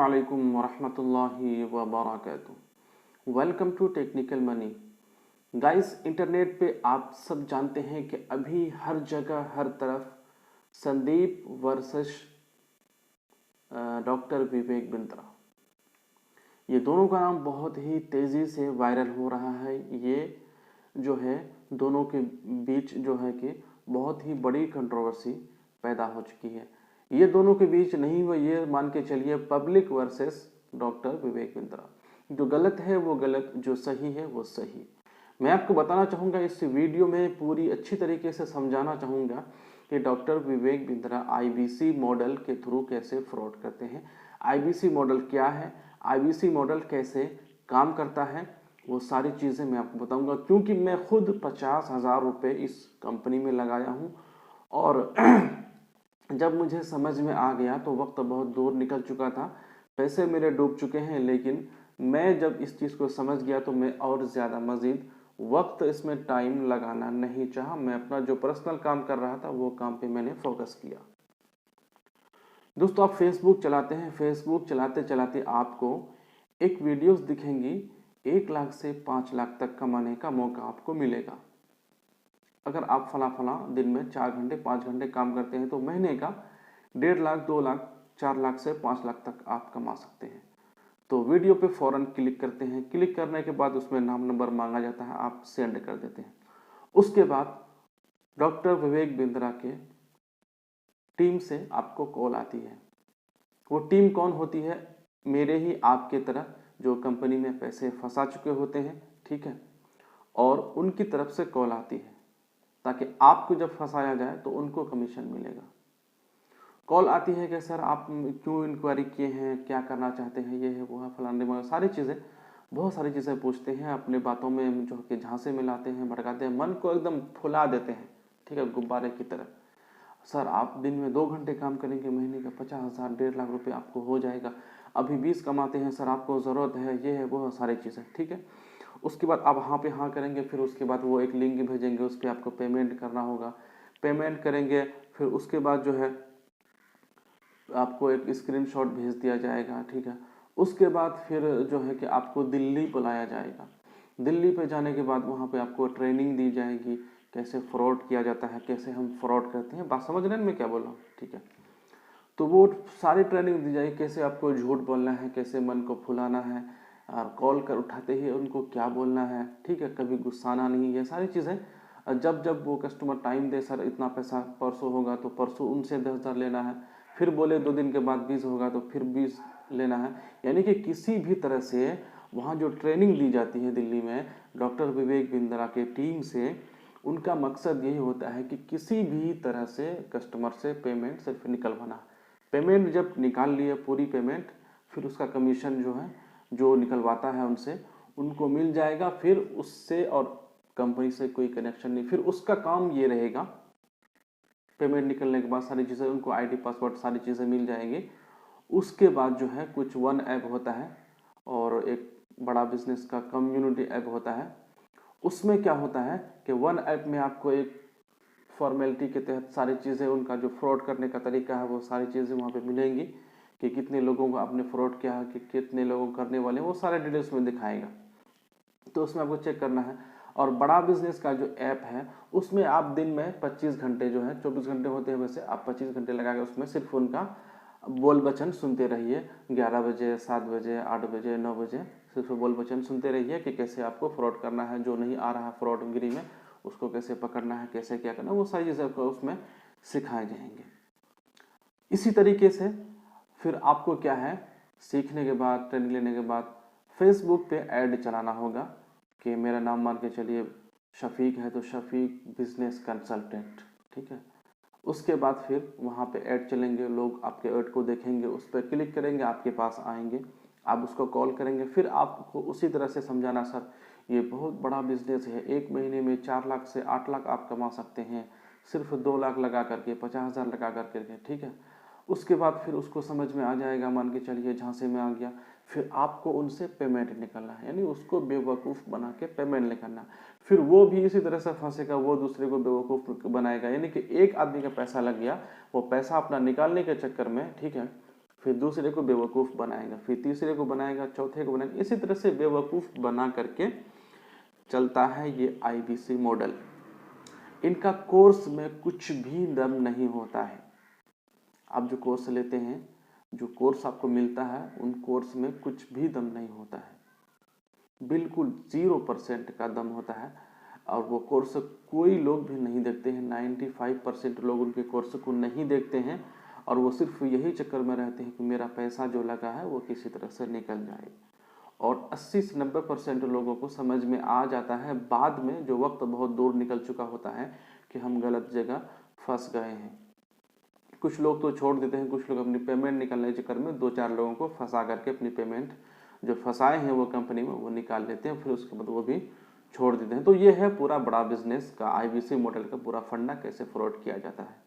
अस्सलामुअलैकुम वरहमतुल्लाहि वबरकातुहू। Welcome to Technical Money. Guys, internet पे आप सब जानते हैं कि अभी हर जगह हर तरफ संदीप वर्सेस डॉक्टर विवेक बिंद्रा, ये दोनों का नाम बहुत ही तेज़ी से वायरल हो रहा है। ये जो है दोनों के बीच जो है कि बहुत ही बड़ी कंट्रोवर्सी पैदा हो चुकी है। ये दोनों के बीच नहीं हुआ, ये मान के चलिए public versus doctor Vivek Bindra. जो गलत है वो गलत, जो सही है वो सही। मैं आपको बताना चाहूँगा, इस वीडियो में पूरी अच्छी तरीके से समझाना चाहूँगा कि doctor Vivek Bindra IBC model के थ्रू कैसे फ्रॉड करते हैं, आईबीसी मॉडल क्या है, आईबीसी मॉडल कैसे काम करता है, वो सारी चीज़ें मैं आपको बताऊंगा। क्योंकि मैं खुद 50,000 रुपये इस कंपनी में लगाया हूँ और जब मुझे समझ में आ गया तो वक्त बहुत दूर निकल चुका था, पैसे मेरे डूब चुके हैं। लेकिन मैं जब इस चीज़ को समझ गया तो मैं और ज़्यादा मज़ीद वक्त इसमें टाइम लगाना नहीं चाहा। मैं अपना जो पर्सनल काम कर रहा था वो काम पे मैंने फोकस किया। दोस्तों, आप फेसबुक चलाते हैं, फेसबुक चलाते चलाते आपको एक वीडियोस दिखेंगी, 1 लाख से 5 लाख तक कमाने का मौका आपको मिलेगा। अगर आप फला दिन में 4 घंटे 5 घंटे काम करते हैं तो महीने का 1.5 लाख 2 लाख 4 लाख से 5 लाख तक आप कमा सकते हैं। तो वीडियो पे फौरन क्लिक करते हैं। क्लिक करने के बाद उसमें नाम नंबर मांगा जाता है, आप सेंड कर देते हैं। उसके बाद डॉक्टर विवेक बिंद्रा के टीम से आपको कॉल आती है। वो टीम कौन होती है? मेरे ही आपके तरह जो कंपनी में पैसे फंसा चुके होते हैं, ठीक है, और उनकी तरफ से कॉल आती है ताकि आपको जब फंसाया जाए तो उनको कमीशन मिलेगा। कॉल आती है कि सर आप क्यों इंक्वायरी किए हैं, क्या करना चाहते हैं, ये है वो है फलाने में, सारी चीज़ें, बहुत सारी चीज़ें पूछते हैं। अपने बातों में जो कि झांसे में लाते हैं, भड़काते हैं, मन को एकदम फुला देते हैं, ठीक है, गुब्बारे की तरह। सर आप दिन में 2 घंटे काम करेंगे, महीने का 50,000 1.5 लाख रुपये आपको हो जाएगा। अभी 20 कमाते हैं सर, आपको ज़रूरत है, ये है वो, सारी चीज़ें, ठीक है। उसके बाद आप हाँ पे हाँ करेंगे, फिर उसके बाद वो एक लिंक भेजेंगे, उस पर आपको पेमेंट करना होगा। पेमेंट करेंगे, फिर उसके बाद जो है आपको एक स्क्रीनशॉट भेज दिया जाएगा, ठीक है। उसके बाद फिर जो है कि आपको दिल्ली बुलाया जाएगा। दिल्ली पे जाने के बाद वहाँ पे आपको ट्रेनिंग दी जाएगी, कैसे फ्रॉड किया जाता है, कैसे हम फ्रॉड करते हैं। बात समझ रहे हैं मैं क्या बोल रहा हूँ, ठीक है। तो वो सारी ट्रेनिंग दी जाएगी, कैसे आपको झूठ बोलना है, कैसे मन को फुलाना है, और कॉल कर उठाते ही उनको क्या बोलना है, ठीक है, कभी गुस्साना नहीं, ये सारी चीज़ें। जब जब वो कस्टमर टाइम दे, सर इतना पैसा परसों होगा तो परसों उनसे 10,000 लेना है, फिर बोले 2 दिन के बाद 20 होगा तो फिर 20 लेना है। यानी कि किसी भी तरह से वहाँ जो ट्रेनिंग दी जाती है दिल्ली में डॉक्टर विवेक बिंद्रा के टीम से, उनका मकसद यही होता है कि किसी भी तरह से कस्टमर से पेमेंट सिर्फ निकलवाना। पेमेंट जब निकाल लिए पूरी पेमेंट, फिर उसका कमीशन जो है जो निकलवाता है उनसे, उनको मिल जाएगा। फिर उससे और कंपनी से कोई कनेक्शन नहीं। फिर उसका काम ये रहेगा, पेमेंट निकलने के बाद सारी चीज़ें उनको आईडी पासवर्ड सारी चीज़ें मिल जाएंगी। उसके बाद जो है कुछ वन ऐप होता है और एक बड़ा बिजनेस का कम्युनिटी ऐप होता है। उसमें क्या होता है कि वन ऐप में आपको एक फॉर्मेलिटी के तहत सारी चीज़ें, उनका जो फ्रॉड करने का तरीका है वो सारी चीज़ें वहाँ पे मिलेंगी कि कितने लोगों को आपने फ्रॉड किया है, कि कितने लोगों को करने वाले हैं, वो सारे डिटेल्स में दिखाएगा। तो उसमें आपको चेक करना है। और बड़ा बिजनेस का जो ऐप है उसमें आप दिन में 25 घंटे जो है, 24 घंटे होते हैं वैसे, आप 25 घंटे लगा के उसमें सिर्फ उनका बोल वचन सुनते रहिए। 11 बजे 7 बजे 8 बजे 9 बजे सिर्फ बोल वचन सुनते रहिए कि कैसे आपको फ्रॉड करना है। जो नहीं आ रहा है फ्रॉडगिरी में उसको कैसे पकड़ना है, कैसे क्या करना है, वो सारी चीज़ें आपको उसमें सिखाए जाएंगे। इसी तरीके से फिर आपको क्या है, सीखने के बाद, ट्रेनिंग लेने के बाद फेसबुक पे ऐड चलाना होगा कि मेरा नाम मान के चलिए शफीक है तो शफीक बिजनेस कंसल्टेंट, ठीक है। उसके बाद फिर वहाँ पे ऐड चलेंगे, लोग आपके ऐड को देखेंगे, उस पर क्लिक करेंगे, आपके पास आएंगे, आप उसको कॉल करेंगे। फिर आपको उसी तरह से समझाना, सर ये बहुत बड़ा बिजनेस है, 1 महीने में 4 लाख से 8 लाख आप कमा सकते हैं सिर्फ 2 लाख लगा करके, 50,000 लगा करके, ठीक है। उसके बाद फिर उसको समझ में आ जाएगा, मान के चलिए झांसे में आ गया। फिर आपको उनसे पेमेंट निकलना है, यानी उसको बेवकूफ़ बना के पेमेंट निकलना। फिर वो भी इसी तरह से फंसेगा, वो दूसरे को बेवकूफ़ बनाएगा। यानी कि एक आदमी का पैसा लग गया, वो पैसा अपना निकालने के चक्कर में, ठीक है, फिर दूसरे को बेवकूफ़ बनाएगा, फिर तीसरे को बनाएगा, चौथे को बनाएगा। इसी तरह से बेवकूफ़ बना करके चलता है ये आईबीसी मॉडल। इनका कोर्स में कुछ भी दम नहीं होता है। आप जो कोर्स लेते हैं, जो कोर्स आपको मिलता है, उन कोर्स में कुछ भी दम नहीं होता है, बिल्कुल 0% का दम होता है। और वो कोर्स कोई लोग भी नहीं देखते हैं, 95% लोग उनके कोर्स को नहीं देखते हैं, और वो सिर्फ यही चक्कर में रहते हैं कि मेरा पैसा जो लगा है वो किसी तरह से निकल जाए। और 80 से 90% लोगों को समझ में आ जाता है बाद में, जो वक्त बहुत दूर निकल चुका होता है, कि हम गलत जगह फंस गए हैं। कुछ लोग तो छोड़ देते हैं, कुछ लोग अपनी पेमेंट निकालने के चक्कर में 2-4 लोगों को फंसा करके अपनी पेमेंट जो फंसाए हैं वो कंपनी में वो निकाल लेते हैं, फिर उसके बाद वो भी छोड़ देते हैं। तो ये है पूरा बड़ा बिजनेस का आईबीसी मॉडल का पूरा फंडा, कैसे फ्रॉड किया जाता है।